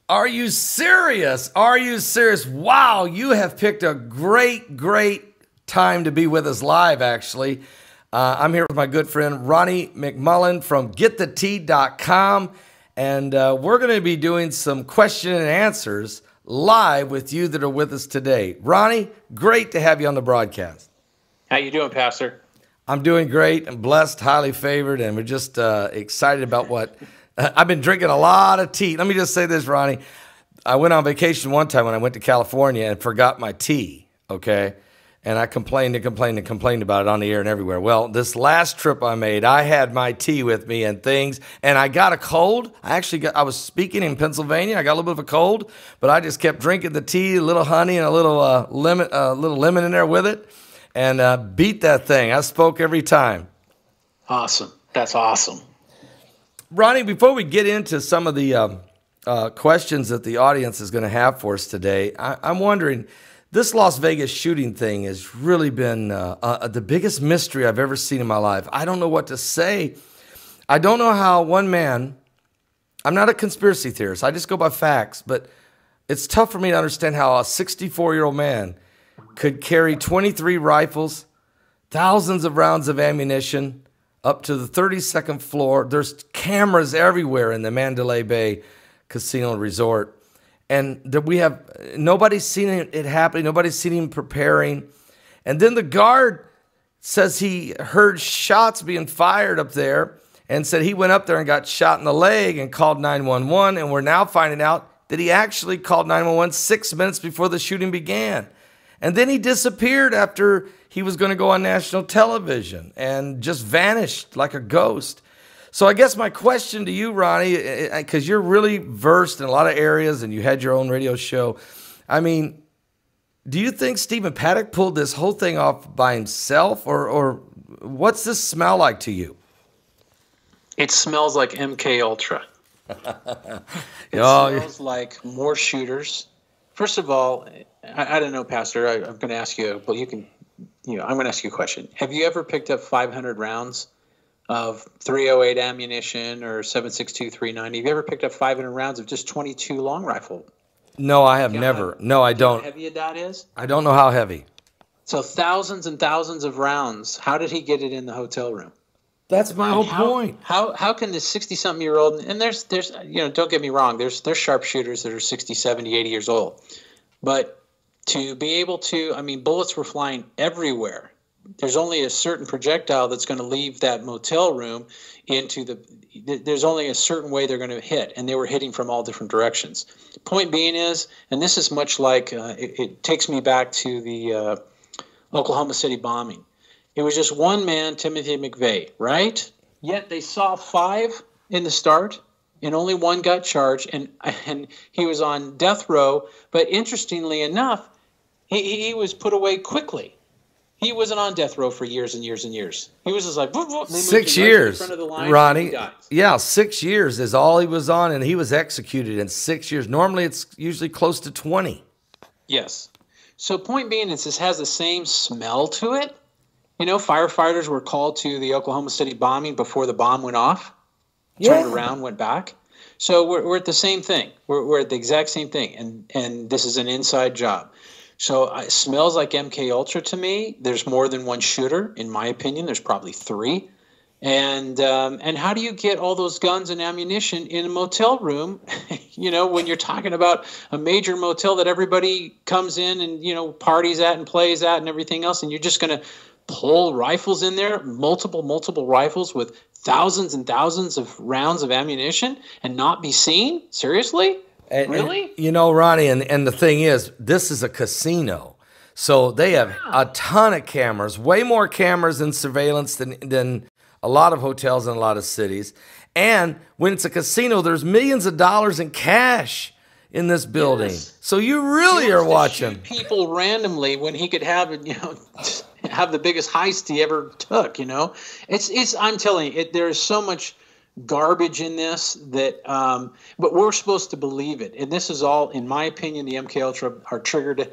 Are you serious? Are you serious? Wow, you have picked a great time to be with us live, actually. I'm here with my good friend Ronnie McMullen from GetTheTea.com, and we're going to be doing some question and answers live with you that are with us today. Ronnie, great to have you on the broadcast. How you doing, Pastor? I'm doing great and blessed, highly favored, and we're just excited about what... I've been drinking a lot of tea. Let me just say this, Ronnie. I went on vacation one time when I went to California and forgot my tea, okay? And I complained about it on the air and everywhere. Well, this last trip I made, I had my tea with me and things, and I got a cold. I was speaking in Pennsylvania. I got a little bit of a cold, but I just kept drinking the tea, a little honey and a little lemon in there with it, and beat that thing. I spoke every time. Awesome. That's awesome. Ronnie, before we get into some of the questions that the audience is going to have for us today, I'm wondering, this Las Vegas shooting thing has really been the biggest mystery I've ever seen in my life. I don't know what to say. I don't know how one man, I'm not a conspiracy theorist, I just go by facts, but it's tough for me to understand how a 64-year-old man could carry 23 rifles, thousands of rounds of ammunition, up to the 32nd floor. There's cameras everywhere in the Mandalay Bay Casino and Resort. And we have, nobody's seen it happening. Nobody's seen him preparing. And then the guard says he heard shots being fired up there and said he went up there and got shot in the leg and called 911. And we're now finding out that he actually called 911 6 minutes before the shooting began. And then he disappeared after he was going to go on national television and just vanished like a ghost. So I guess my question to you, Ronnie, because you're really versed in a lot of areas and you had your own radio show. I mean, do you think Stephen Paddock pulled this whole thing off by himself, or what's this smell like to you? It smells like MK Ultra. It smells like more shooters. First of all, I don't know, Pastor. I'm going to ask you, but I'm going to ask you a question. Have you ever picked up 500 rounds of 308 ammunition or 7.62 390? Have you ever picked up 500 rounds of just 22 long rifle? No, I have never. No, I don't. How heavy that is? I don't know how heavy. So thousands and thousands of rounds. How did he get it in the hotel room? That's my whole point. How can this 60-something-year-old, and there's don't get me wrong, there's sharpshooters that are 60, 70, 80 years old. But to be able to, bullets were flying everywhere. There's only a certain projectile that's going to leave that motel room there's only a certain way they're going to hit, and they were hitting from all different directions. Point being is, and this is much like, it takes me back to the Oklahoma City bombing. It was just one man, Timothy McVeigh, right? Yet they saw 5 in the start, and only one got charged, and he was on death row. But interestingly enough, he was put away quickly. He wasn't on death row for years and years and years. He was just like, whoop, whoop, 6 years, Ronnie. Yeah, 6 years is all he was on, and he was executed in 6 years. Normally, it's usually close to 20. Yes. So point being is this has the same smell to it. Firefighters were called to the Oklahoma City bombing before the bomb went off. Turned around, went back. So we're at the same thing. We're at the exact same thing, and this is an inside job. So it smells like MK Ultra to me. There's more than one shooter, in my opinion. There's probably 3. And how do you get all those guns and ammunition in a motel room? When you're talking about a major motel that everybody comes in and parties at and plays at and everything else, and you're just going to pull rifles in there, multiple rifles with thousands and thousands of rounds of ammunition and not be seen? Seriously? Really? Ronnie, and the thing is, this is a casino. So they have a ton of cameras, way more cameras and surveillance than a lot of hotels in a lot of cities. And when it's a casino, there's millions of dollars in cash in this building. Yes. So you really are watching people randomly when he could have have the biggest heist he ever took. It's I'm telling you, there's so much garbage in this that, but we're supposed to believe it. And this is all, in my opinion, the MK Ultra are triggered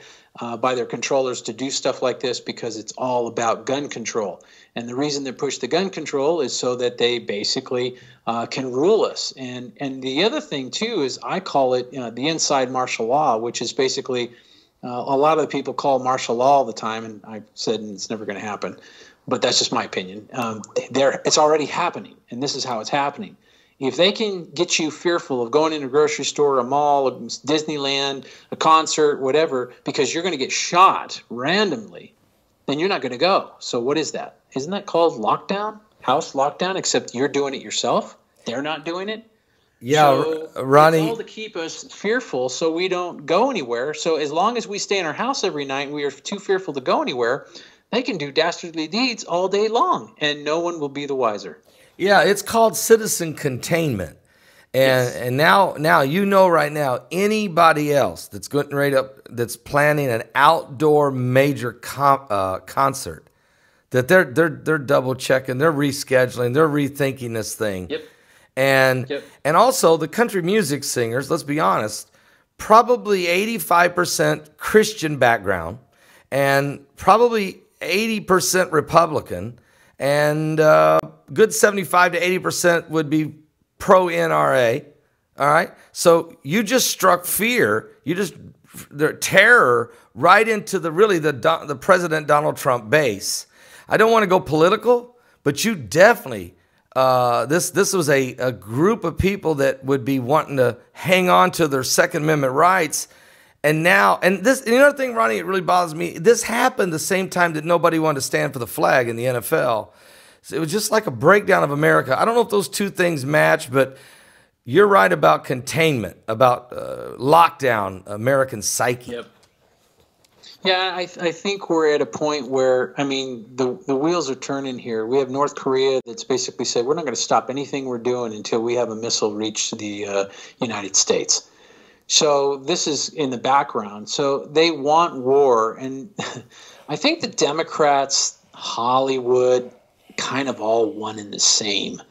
by their controllers to do stuff like this because it's all about gun control. And the reason they push the gun control is so that they basically can rule us. And the other thing too is I call it the inside martial law, which is basically a lot of the people call martial law all the time, and I've said it's never going to happen. But that's just my opinion. It's already happening, and this is how it's happening. If they can get you fearful of going in a grocery store, a mall, a Disneyland, a concert, whatever, because you're going to get shot randomly, then you're not going to go. So what is that? Isn't that called lockdown? House lockdown, except you're doing it yourself. They're not doing it. Yeah, so Ronnie. It's all to keep us fearful so we don't go anywhere. So as long as we stay in our house every night and we are too fearful to go anywhere, they can do dastardly deeds all day long, and no one will be the wiser. Yeah, it's called citizen containment. And Yes. and now you know right now anybody else that's getting ready up that's planning an outdoor major concert that they're double checking, they're rescheduling, they're rethinking this thing. Yep. And also the country music singers, let's be honest, probably 85% Christian background and probably 80% Republican, and good 75 to 80% would be pro-NRA. All right? So you just struck fear, the terror right into the President Donald Trump base. I don't want to go political, but you definitely, this was a group of people that would be wanting to hang on to their Second Amendment rights. And now, and the other thing, Ronnie, it really bothers me. This happened the same time that nobody wanted to stand for the flag in the NFL. So it was just like a breakdown of America. I don't know if those two things match, but you're right about containment, about lockdown, American psyche. Yep. Yeah, I think we're at a point where, I mean, the wheels are turning here. We have North Korea that's basically said, we're not going to stop anything we're doing until we have a missile reach the United States. So this is in the background. So they want war. And I think the Democrats, Hollywood, kind of all one and the same.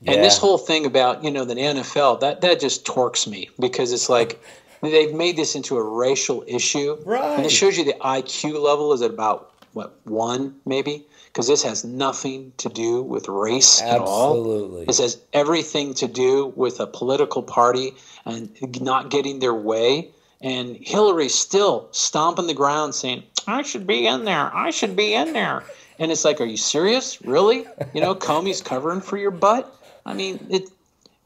Yeah. And this whole thing about, the NFL, that just torques me because it's like they've made this into a racial issue. Right. And it shows you the IQ level is at about, 1 maybe? Because this has nothing to do with race at all. Absolutely. This has everything to do with a political party and not getting their way. And Hillary's still stomping the ground saying, I should be in there. I should be in there. And it's like, are you serious? Really? Comey's covering for your butt? I mean,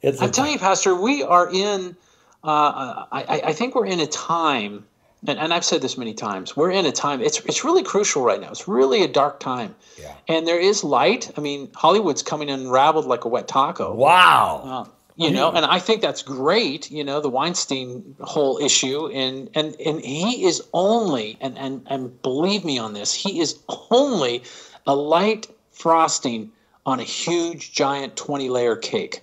I'm telling you, Pastor, we are in, I think we're in a time, and I've said this many times, we're in a time, it's really crucial right now. It's really a dark time. Yeah. And there is light. I mean, Hollywood's coming unraveled like a wet taco. Wow. And I think that's great, the Weinstein whole issue. And he is only, and believe me on this, he is only a light frosting on a huge, giant 20-layer cake.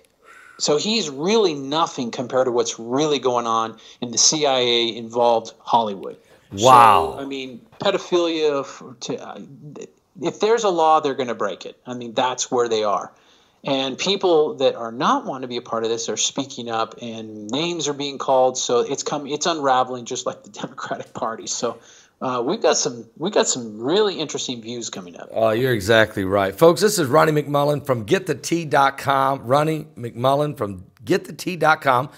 So he's really nothing compared to what's really going on in the CIA-involved Hollywood. Wow. So, I mean, pedophilia, if there's a law, they're going to break it. I mean, that's where they are. And people that are not want to be a part of this are speaking up, and names are being called. So it's unraveling just like the Democratic Party. So we've got some really interesting views coming up. Oh, you're exactly right. Folks, this is Ronnie McMullen from GetTheT.com. Ronnie McMullen from GetTheT.com.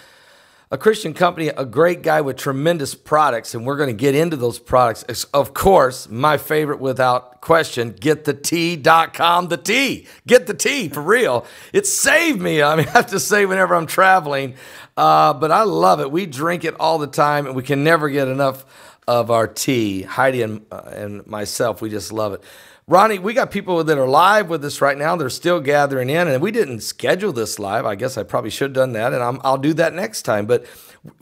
A Christian company, a great guy with tremendous products, and we're going to get into those products. Of course, my favorite without question, GetTheT.com, the tea. Get the tea, for real. It saved me, I have to say, whenever I'm traveling. But I love it. We drink it all the time, and we can never get enough of our tea. Heidi and myself, we just love it. Ronnie, we got people that are live with us right now. They're still gathering in, and we didn't schedule this live. I guess I probably should have done that, and I'll do that next time. But,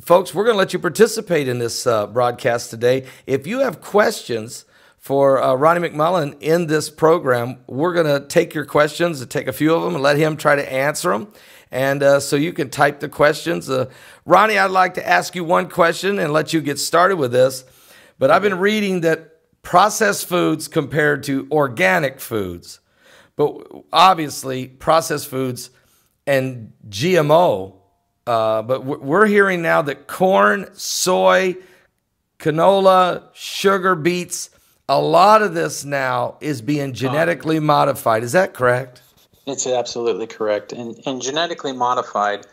folks, we're going to let you participate in this broadcast today. If you have questions for Ronnie McMullen in this program, we're going to take your questions and take a few of them and let him try to answer them. And so you can type the questions. Ronnie, I'd like to ask you one question and let you get started with this. But I've been reading that processed foods compared to organic foods. But obviously, processed foods and GMO. But we're hearing now that corn, soy, canola, sugar beets, a lot of this now is being genetically modified. Is that correct? It's absolutely correct. And genetically modified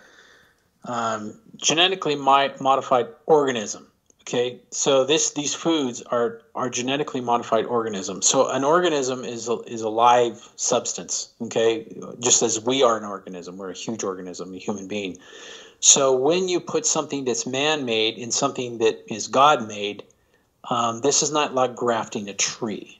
organism. Okay, so these foods are genetically modified organisms. So an organism is a live substance. Okay, just as we are an organism, we're a huge organism, a human being. So when you put something that's man-made in something that is God-made, this is not like grafting a tree.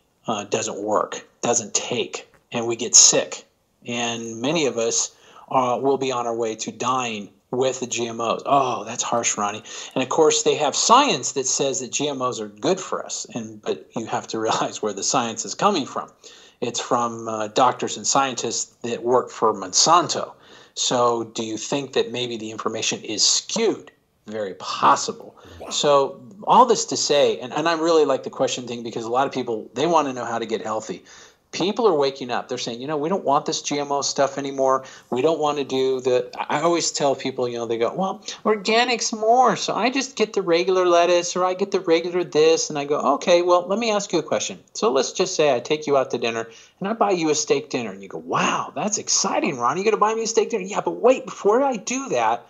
Doesn't work, doesn't take, and we get sick. And many of us will be on our way to dying with the GMOs. Oh, that's harsh, Ronnie. And of course, they have science that says that GMOs are good for us. But you have to realize where the science is coming from. It's from doctors and scientists that work for Monsanto. So do you think that maybe the information is skewed? Very possible. Wow. So all this to say, and I really like the question thing, because a lot of people, they want to know how to get healthy. People are waking up. They're saying, we don't want this GMO stuff anymore. We don't want to do I always tell people, they go, well, organic's more. So I just get the regular lettuce, or I get the regular this. And I go, okay, well, let me ask you a question. So let's just say I take you out to dinner and I buy you a steak dinner. And you go, wow, that's exciting, Ron. You're going to buy me a steak dinner? Yeah, but wait, before I do that,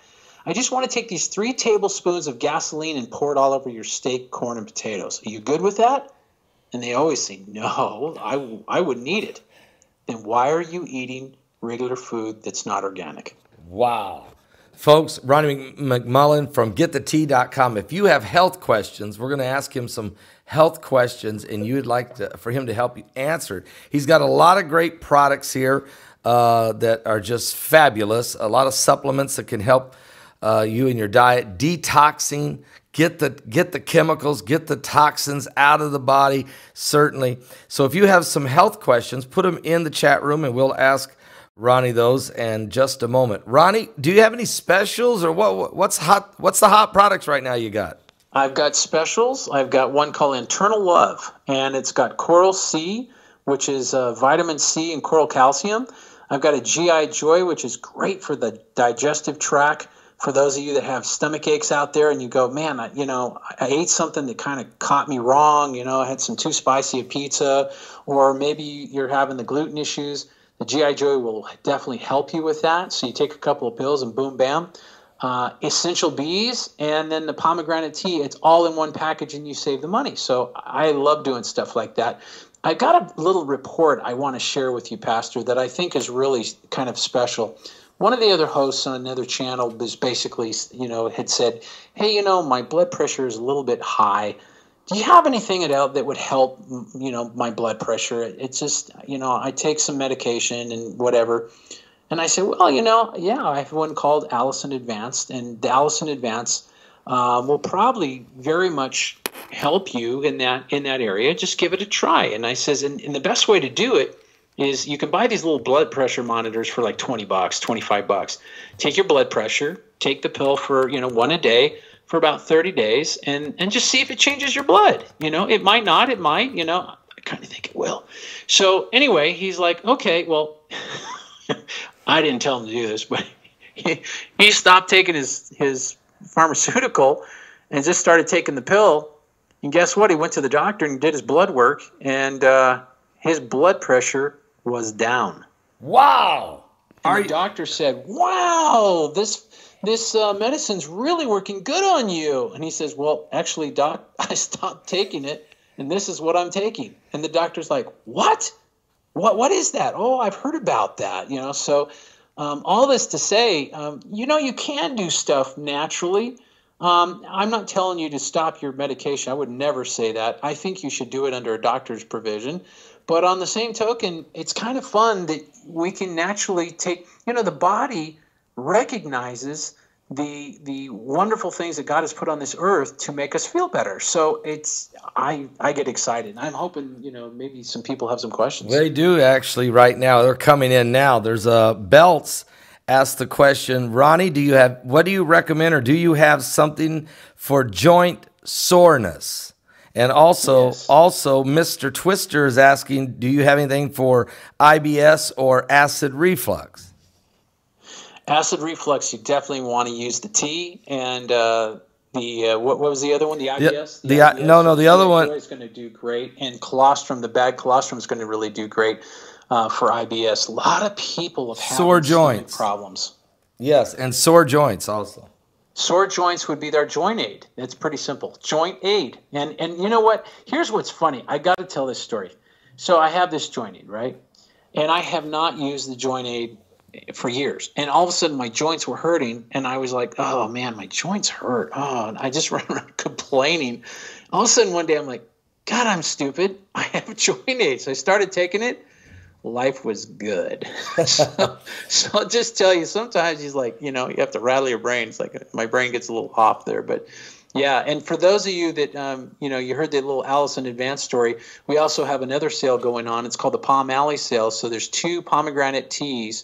I just want to take these 3 tablespoons of gasoline and pour it all over your steak, corn, and potatoes. Are you good with that? And they always say, no, I wouldn't eat it. Then why are you eating regular food that's not organic? Wow. Folks, Ronnie McMullen from GetTheT.com. If you have health questions, we're going to ask him some health questions, and you'd like for him to help you answer. He's got a lot of great products here that are just fabulous, a lot of supplements that can help you in your diet, detoxing, get the chemicals, get the toxins out of the body, certainly. So if you have some health questions, put them in the chat room, and we'll ask Ronnie those in just a moment. Ronnie, do you have any specials, or what's the hot products right now you got? I've got specials. I've got one called Internal Love, and it's got Coral C, which is vitamin C and coral calcium. I've got a GI Joy, which is great for the digestive tract. For those of you that have stomach aches out there and you go, man, I ate something that kind of caught me wrong. I had some too spicy a pizza, or maybe you're having the gluten issues. The GI Joy will definitely help you with that. So you take a couple of pills and boom, bam. Essential Bees, and then the pomegranate tea. It's all in one package and you save the money. So I love doing stuff like that. I got a little report I want to share with you, Pastor, that I think is really kind of special. One of the other hosts on another channel was basically, had said, hey, my blood pressure is a little bit high. Do you have anything that would help, my blood pressure? It's just, I take some medication and whatever. And I said, well, yeah, I have one called Allison Advanced, and the Allison Advanced will probably very much help you in that area. Just give it a try. And I says, and the best way to do it is you can buy these little blood pressure monitors for like $20, $25. Take your blood pressure, take the pill for, one a day for about 30 days, and just see if it changes your blood. It might not, it might, I kind of think it will. So anyway, he's like, okay, well, I didn't tell him to do this, but he stopped taking his pharmaceutical and just started taking the pill. And guess what? He went to the doctor and did his blood work, and his blood pressure was down. Wow. And the doctor said, wow, this medicine's really working good on you. And he says, well, actually, doc, I stopped taking it, and this is what I'm taking. And the doctor's like, what? What is that? Oh, I've heard about that. So all this to say, you can do stuff naturally. I'm not telling you to stop your medication. I would never say that. I think you should do it under a doctor's provision. But on the same token, it's kind of fun that we can naturally take, the body recognizes the wonderful things that God has put on this earth to make us feel better. So I get excited. I'm hoping, maybe some people have some questions. They do actually right now. They're coming in now. There's Belts asked the question, Ronnie, what do you recommend, or do you have something for joint soreness? And also Mr. Twister is asking, do you have anything for IBS or acid reflux? Acid reflux, you definitely want to use the tea, and what was the other one? The IBS. The other one is going to do great, and colostrum, the bag colostrum, is going to really do great for IBS. A lot of people have sore joints problems. Yes, and sore joints also. Sore joints would be their joint aid. It's pretty simple. Joint aid. And you know what? Here's what's funny. I got to tell this story. So I have this joint aid, right? And I have not used the joint aid for years. And all of a sudden my joints were hurting, and I was like, oh man, my joints hurt. Oh, and I just ran around complaining. All of a sudden one day I'm like, God, I'm stupid. I have joint aid. So I started taking it. Life was good. so I'll just tell you, sometimes he's like, you have to rattle your brain. It's like my brain gets a little off there, but yeah. And for those of you that, you heard the little Allison Advanced story, we also have another sale going on. It's called the Palm Alley sale. So there's 2 pomegranate teas,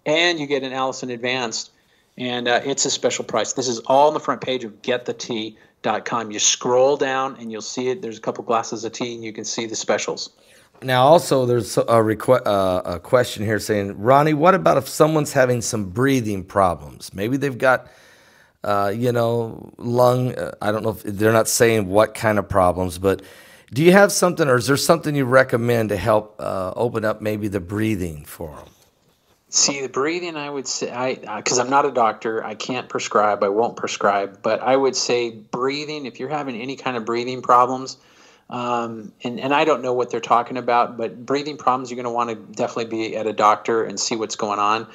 and you get an Allison Advanced, and it's a special price. This is all on the front page of getthetea.com. You scroll down and you'll see it. There's a couple glasses of tea, and you can see the specials. Now, also, there's a question here saying, Ronnie, what about if someone's having some breathing problems? Maybe they've got, lung, I don't know if they're not saying what kind of problems, but do you have something, or is there something you recommend to help open up maybe the breathing for them? See, the breathing, I would say, because I'm not a doctor, I can't prescribe, I won't prescribe, but I would say breathing, if you're having any kind of breathing problems, and I don't know what they're talking about, but breathing problems, you're going to want to definitely be at a doctor and see what's going on,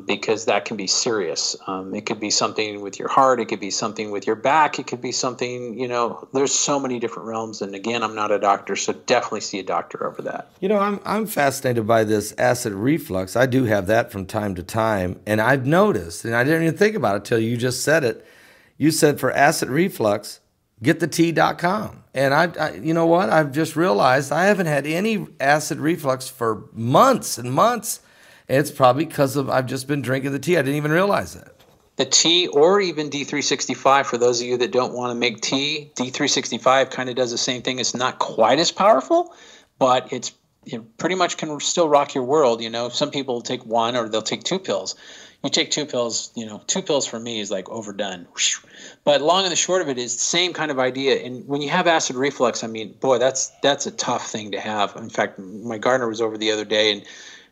because that can be serious. It could be something with your heart. It could be something with your back. It could be something, there's so many different realms. And again, I'm not a doctor, so definitely see a doctor over that. I'm fascinated by this acid reflux. I do have that from time to time. And I've noticed, and I didn't even think about it till you just said it. You said for acid reflux, getthetea.com. And I you know what? I've just realized I haven't had any acid reflux for months and months. And it's probably because I've just been drinking the tea. I didn't even realize that. The tea, or even D365, for those of you that don't want to make tea, D365 kind of does the same thing. It's not quite as powerful, but it's pretty much can still rock your world. Some people will take 1 or they'll take 2 pills. You take 2 pills, 2 pills for me is like overdone. But long and the short of it is the same kind of idea. And when you have acid reflux, I mean, boy, that's a tough thing to have. In fact, my gardener was over the other day, and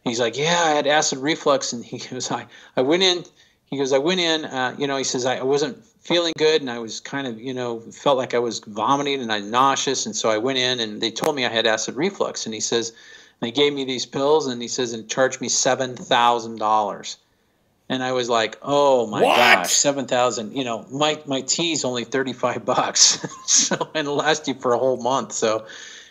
he's like, yeah, I had acid reflux. And he goes, I went in. He goes, he says, I wasn't feeling good, and I was kind of, felt like I was vomiting and I'm nauseous. And so I went in, and they told me I had acid reflux. And he says, they gave me these pills, and he says, and charged me $7,000. And I was like, oh my gosh, 7,000. My tea's only $35, so and it'll last you for a whole month. So,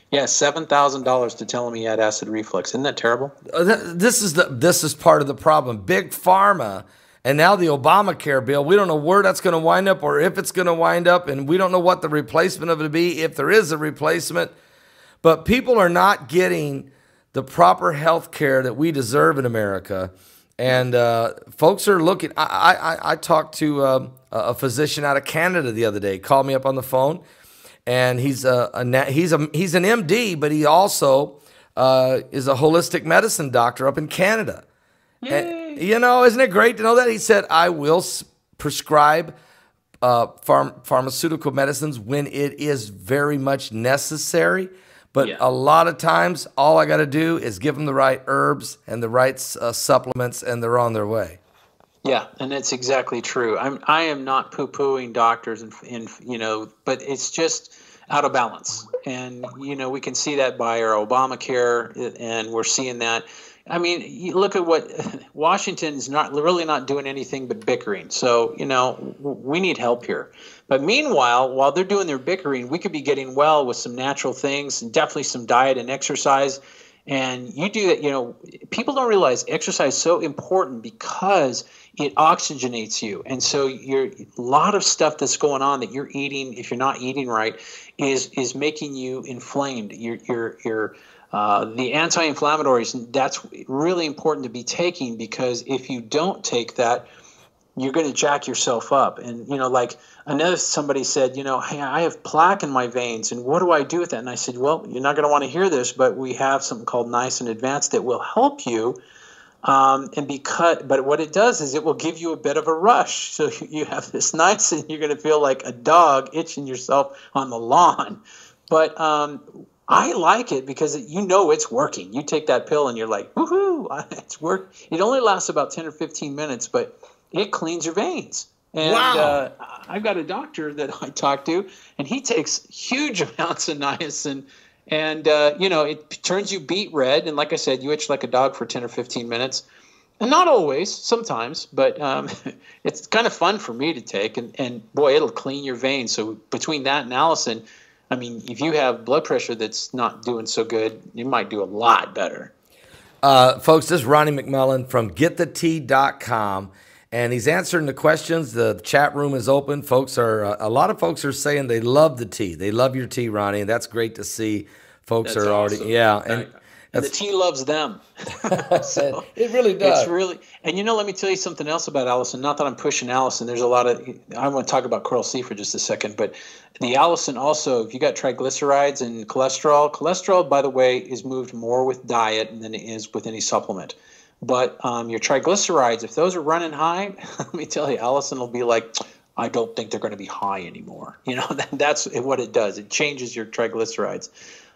yeah, $7,000 to tell him he had acid reflux. Isn't that terrible? This is part of the problem. Big Pharma, and now the Obamacare bill. We don't know where that's going to wind up, or if it's going to wind up, and we don't know what the replacement of it will be, if there is a replacement. But people are not getting the proper health care that we deserve in America. And folks are looking. I talked to a physician out of Canada the other day. He called me up on the phone, and he's an MD, but he also is a holistic medicine doctor up in Canada. And, isn't it great to know that? He said, I will prescribe pharmaceutical medicines when it is very much necessary. But a lot of times, all I got to do is give them the right herbs and the right supplements, and they're on their way. Yeah, and that's exactly true. I am not poo-pooing doctors, but it's just out of balance. And, we can see that by our Obamacare, and we're seeing that. I mean, you look at what Washington's really not doing anything but bickering. So, we need help here. But meanwhile, while they're doing their bickering, we could be getting well with some natural things, and definitely some diet and exercise. And you do that, people don't realize exercise is so important because it oxygenates you. And so a lot of stuff that's going on that you're eating, if you're not eating right, is making you inflamed. The anti-inflammatories, that's really important to be taking, because if you don't take that, you're going to jack yourself up. And, somebody said, hey, I have plaque in my veins, and what do I do with that? And I said, well, you're not going to want to hear this, but we have something called Niacin Advanced that will help you But what it does is it will give you a bit of a rush. So you have this nice, and you're going to feel like a dog itching yourself on the lawn. But I like it because it's working. You take that pill and you're like, woohoo, it's work. It only lasts about 10 or 15 minutes, but it cleans your veins. And wow. I've got a doctor that I talk to, and he takes huge amounts of niacin. And, it turns you beet red. And like I said, you itch like a dog for 10 or 15 minutes. And not always, sometimes, but it's kind of fun for me to take. And boy, it'll clean your veins. So between that and Allison, I mean, if you have blood pressure that's not doing so good, you might do a lot better. Folks, this is Ronnie McMillan from GetTheTea.com. And he's answering the questions. The chat room is open. A lot of folks are saying they love the tea. They love your tea, Ronnie, and that's great to see. Folks that's are already, awesome. yeah. And the tea loves them. So it really does. It's really, and let me tell you something else about Allison. Not that I'm pushing Allison. There's a lot of, I want to talk about Coral C for just a second, but the Allison also, if you got triglycerides and cholesterol, by the way, is moved more with diet than it is with any supplement. But your triglycerides, if those are running high, let me tell you, Allison will be like, I don't think they're going to be high anymore. That's what it does. It changes your triglycerides.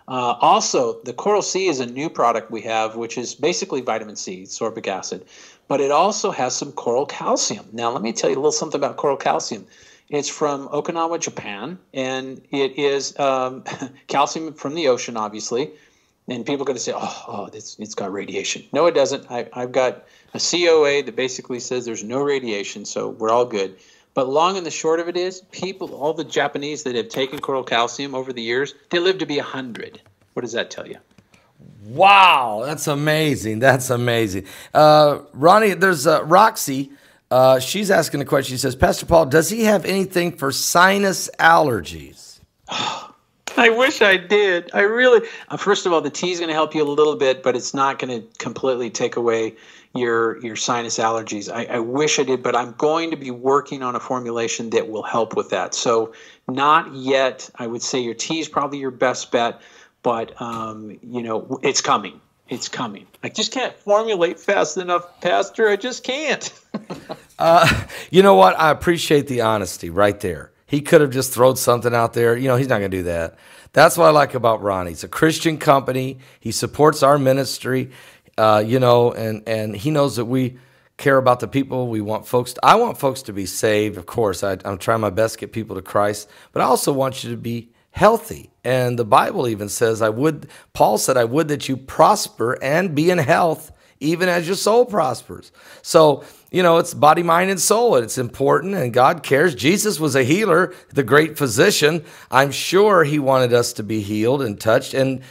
Also, the Coral C is a new product we have, which is basically vitamin C, sorbic acid. But it also has some coral calcium. Now, let me tell you a little something about coral calcium. It's from Okinawa, Japan, and it is calcium from the ocean, obviously. And people are going to say, it's got radiation. No, it doesn't. I've got a COA that basically says there's no radiation, so we're all good. But long and the short of it is, all the Japanese that have taken coral calcium over the years, they live to be 100. What does that tell you? Wow, that's amazing. That's amazing. Ronnie, there's Roxy. She's asking a question. She says, Pastor Paul, does he have anything for sinus allergies? I wish I did. I really, first of all, the tea is going to help you a little bit, but it's not going to completely take away your sinus allergies. I wish I did, but I'm going to be working on a formulation that will help with that. So not yet. I would say your tea is probably your best bet, but it's coming. It's coming. I just can't formulate fast enough, Pastor. I just can't. You know what? I appreciate the honesty right there. He could have just thrown something out there. He's not going to do that. That's what I like about Ronnie. It's a Christian company. He supports our ministry, and he knows that we care about the people. I want folks to be saved, of course. I'm trying my best to get people to Christ, but I also want you to be healthy. And the Bible even says, Paul said, I would that you prosper and be in health, even as your soul prospers. So, it's body, mind, and soul. It's important, and God cares. Jesus was a healer, the great physician. I'm sure he wanted us to be healed and touched. And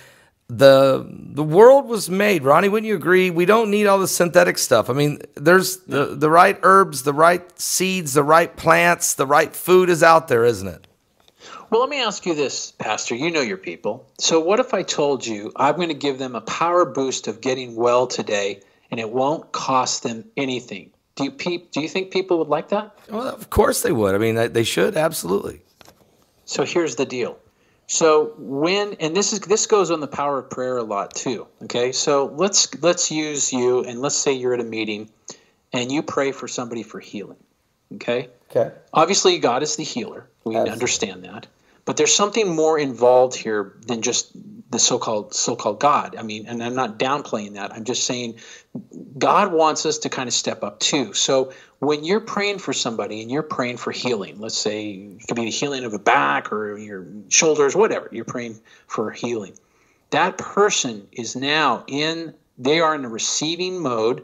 the world was made, Ronnie, wouldn't you agree? We don't need all the synthetic stuff. I mean, there's the right herbs, the right seeds, the right plants, the right food is out there, isn't it? Well, let me ask you this, Pastor. You know your people. So what if I told you I'm going to give them a power boost of getting well today, and it won't cost them anything? Do you think people would like that? Well, of course they would. I mean, they should, absolutely. So here's the deal. So this goes on the power of prayer a lot too. Okay, so let's use you, and let's say you're at a meeting, and you pray for somebody for healing. Okay. Okay. Obviously, God is the healer. We understand that. But there's something more involved here than just the so-called God. I mean, and I'm not downplaying that. I'm just saying God wants us to kind of step up too. So when you're praying for somebody and you're praying for healing, let's say it could be the healing of a back or your shoulders, whatever, you're praying for healing. That person is now they are in a receiving mode.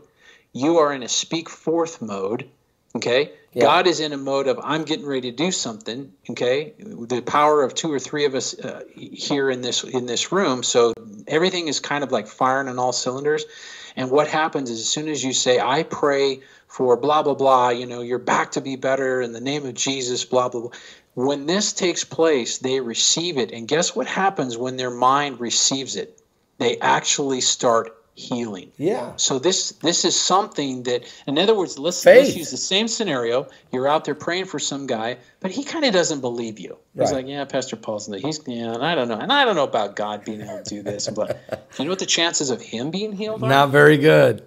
You are in a speak forth mode. Okay. Yeah. God is in a mode of, I'm getting ready to do something. Okay. The power of 2 or 3 of us here in this room. So everything is kind of like firing on all cylinders. And what happens is, as soon as you say, I pray for blah, blah, blah, your back to be better in the name of Jesus, blah, blah, blah. When this takes place, they receive it. And guess what happens when their mind receives it? They actually start healing. Yeah. So this is something that, in other words, let's use the same scenario. You're out there praying for some guy, but he kind of doesn't believe you. He's like, yeah, Pastor Paul's and I don't know. And I don't know about God being able to do this. But you know what the chances of him being healed are? Not very good.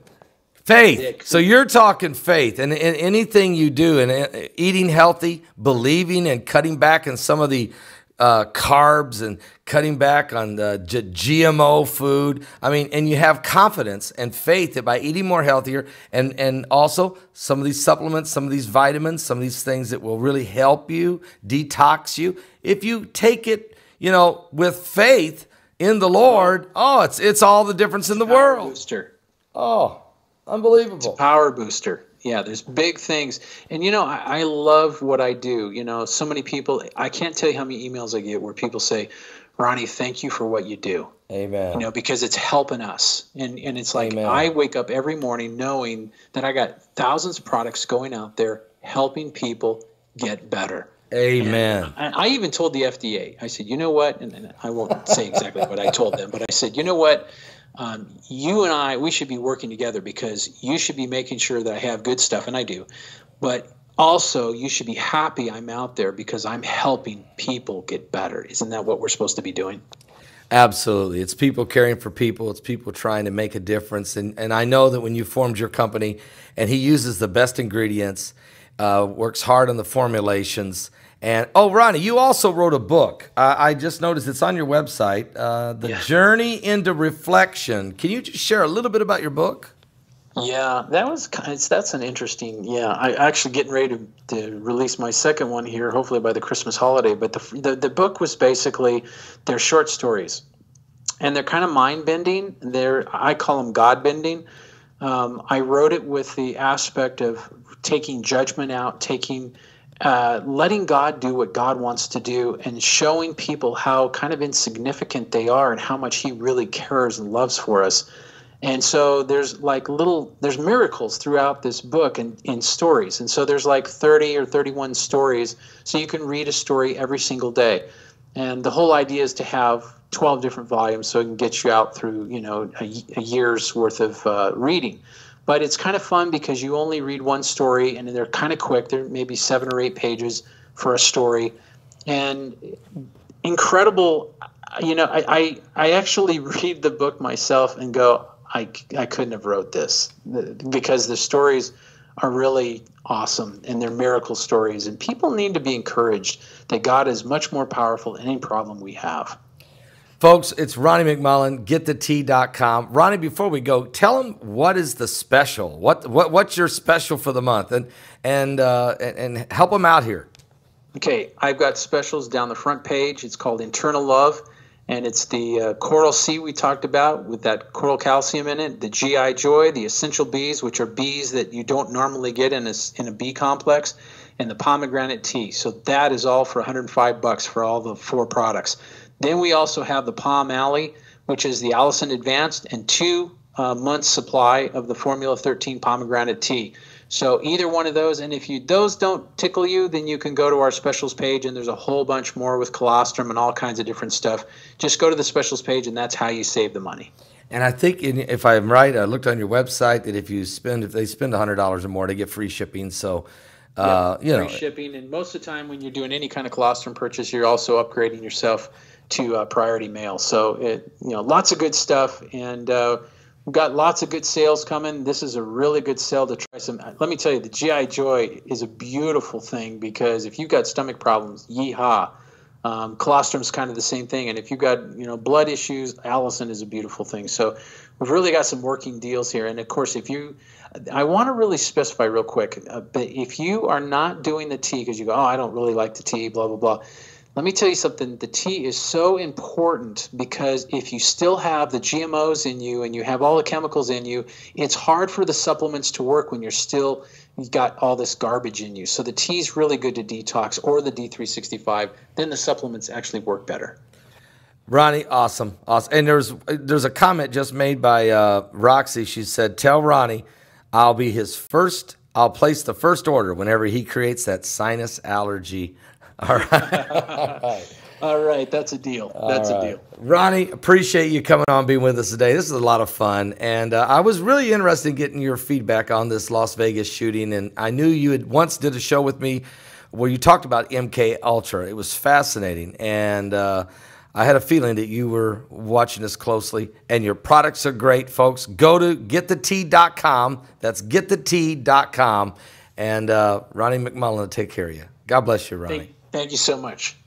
Faith. So you're talking faith, and anything you do, and eating healthy, believing, and cutting back on some of the carbs, and cutting back on the GMO food. I mean, and you have confidence and faith that by eating more healthier, and also some of these supplements, some of these vitamins, some of these things that will really help you, detox you. If you take it, with faith in the Lord, it's all the difference in the world. Booster. Oh. Unbelievable. It's a power booster. Yeah, there's big things. And, I love what I do. So many people, I can't tell you how many emails I get where people say, Ronnie, thank you for what you do. Amen. Because it's helping us. And it's like, Amen. I wake up every morning knowing that I got thousands of products going out there helping people get better. Amen. And I even told the FDA, I said, you know what? And I won't say exactly what I told them, but I said, you know what? You and I, we should be working together because you should be making sure that I have good stuff, and I do. But also, you should be happy I'm out there because I'm helping people get better. Isn't that what we're supposed to be doing? Absolutely. It's people caring for people. It's people trying to make a difference. And I know that when you formed your company, and he uses the best ingredients, works hard on the formulations. And, Ronnie, you also wrote a book. I just noticed it's on your website, The Journey into Reflection. Can you just share a little bit about your book? Yeah, that's an interesting, I actually getting ready to release my second one here, hopefully by the Christmas holiday. But the book was basically, they're short stories. And they're kind of mind-bending. I call them God-bending. I wrote it with the aspect of taking judgment out, letting God do what God wants to do, and showing people how kind of insignificant they are and how much he really cares and loves for us. And so there's miracles throughout this book and in stories. And so there's like 30 or 31 stories. So you can read a story every single day. And the whole idea is to have 12 different volumes so it can get you out through, a year's worth of reading. But it's kind of fun because you only read one story, and they're kind of quick. They're maybe 7 or 8 pages for a story. And incredible, I actually read the book myself and go, I couldn't have wrote this, because the stories are really awesome, and they're miracle stories. And people need to be encouraged that God is much more powerful than any problem we have. Folks, it's Ronnie McMullen, getthetea.com. Ronnie, before we go, tell them what is the special. What's your special for the month, and help them out here. Okay, I've got specials down the front page. It's called Internal Love, and it's the Coral C we talked about with that coral calcium in it, the GI Joy, the Essential Bees, which are bees that you don't normally get in a bee complex, and the pomegranate tea. So that is all for $105 for all the 4 products. Then we also have the Palm Alley, which is the Allison Advanced, and 2 months supply of the Formula 13 pomegranate tea. So either one of those, and if those don't tickle you, then you can go to our specials page, and there's a whole bunch more with colostrum and all kinds of different stuff. Just go to the specials page, and that's how you save the money. And I think, if I'm right, I looked on your website that if they spend $100 or more, they get free shipping. So, free shipping, and most of the time when you're doing any kind of colostrum purchase, you're also upgrading yourself to priority mail. So lots of good stuff, and we've got lots of good sales coming. This is a really good sale to try some. Let me tell you, the GI Joy is a beautiful thing, because if you've got stomach problems, yeehaw. Colostrum's kind of the same thing, and if you've got blood issues, Allison is a beautiful thing. So we've really got some working deals here. And of course, I want to really specify real quick, but if you are not doing the tea because you go, I don't really like the tea, blah blah blah. Let me tell you something. The tea is so important, because if you still have the GMOs in you and you have all the chemicals in you, it's hard for the supplements to work when you've got all this garbage in you. So the tea is really good to detox, or the D365. Then the supplements actually work better. Ronnie, awesome. And there's a comment just made by Roxy. She said, "Tell Ronnie I'll place the first order whenever he creates that sinus allergy." All right. All right. That's a deal. That's a deal. Ronnie, appreciate you coming on, being with us today. This is a lot of fun. And I was really interested in getting your feedback on this Las Vegas shooting. And I knew you had once did a show with me where you talked about MK Ultra. It was fascinating. And I had a feeling that you were watching us closely, and your products are great, folks. Go to getthetea.com. That's getthetea.com. And Ronnie McMullen will take care of you. God bless you, Ronnie. Thank you so much.